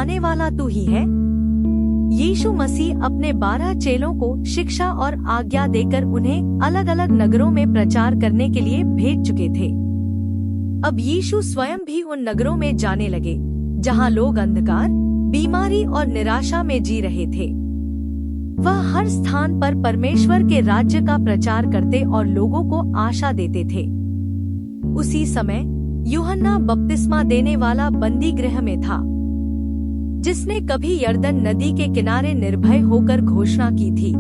आने वाला तू ही है? यीशु मसीह अपने 12 चेलों को शिक्षा और आज्ञा देकर उन्हें अलग अलग नगरों में प्रचार करने के लिए भेज चुके थे। अब यीशु स्वयं भी उन नगरों में जाने लगे जहां लोग अंधकार, बीमारी और निराशा में जी रहे थे। वह हर स्थान पर परमेश्वर के राज्य का प्रचार करते और लोगों को आशा देते थे। उसी समय यूहन्ना बपतिस्मा देने वाला बंदी गृह में था, जिसने कभी यरदन नदी के किनारे निर्भय होकर घोषणा की थी,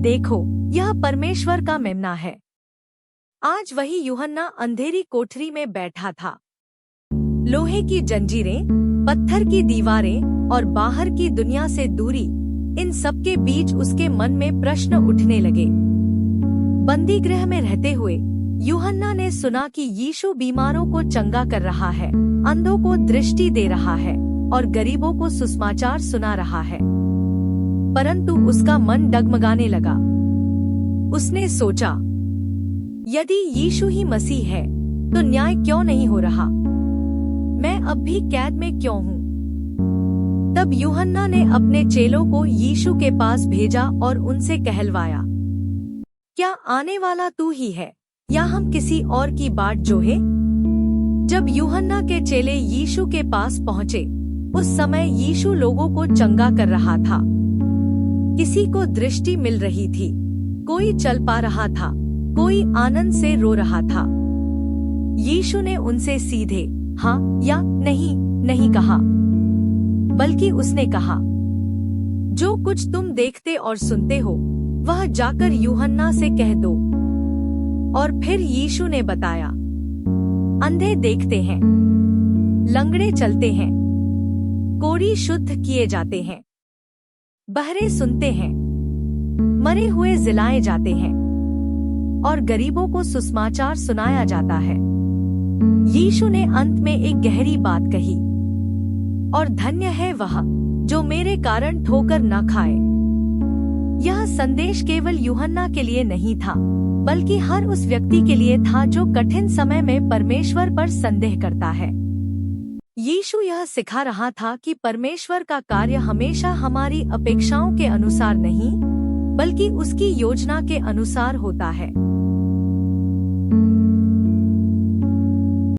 देखो, यह परमेश्वर का मेम्ना है। आज वही यूहन्ना अंधेरी कोठरी में बैठा था। लोहे की जंजीरें, पत्थर की दीवारें और बाहर की दुनिया से दूरी, इन सब के बीच उसके मन में प्रश्न उठने लगे। बंदी गृह में रहते हुए यूहन्ना ने सुना कि यीशु बीमारों को चंगा कर रहा है, अंधों को दृष्टि दे रहा है और गरीबों को सुसमाचार सुना रहा है। परंतु उसका मन डगमगाने लगा। उसने सोचा, यदि यीशु ही मसीह है तो न्याय क्यों नहीं हो रहा? मैं अब भी कैद में क्यों हूँ? तब यूहन्ना ने अपने चेलों को यीशु के पास भेजा और उनसे कहलवाया, क्या आने वाला तू ही है या हम किसी और की बाट जोहे? जब यूहन्ना के चेले यीशु के पास पहुँचे, उस समय यीशु लोगों को चंगा कर रहा था। किसी को दृष्टि मिल रही थी, कोई चल पा रहा था, कोई आनंद से रो रहा था। यीशु ने उनसे सीधे हाँ या नहीं कहा, बल्कि उसने कहा, जो कुछ तुम देखते और सुनते हो वह जाकर यूहन्ना से कह दो। और फिर यीशु ने बताया, अंधे देखते हैं, लंगड़े चलते हैं, कोढ़ी शुद्ध किए जाते हैं, बहरे सुनते हैं, मरे हुए जिलाए जाते हैं और गरीबों को सुसमाचार सुनाया जाता है। यीशु ने अंत में एक गहरी बात कही, और धन्य है वह जो मेरे कारण ठोकर न खाए। यह संदेश केवल यूहन्ना के लिए नहीं था, बल्कि हर उस व्यक्ति के लिए था जो कठिन समय में परमेश्वर पर संदेह करता है। यीशु यह सिखा रहा था कि परमेश्वर का कार्य हमेशा हमारी अपेक्षाओं के अनुसार नहीं, बल्कि उसकी योजना के अनुसार होता है।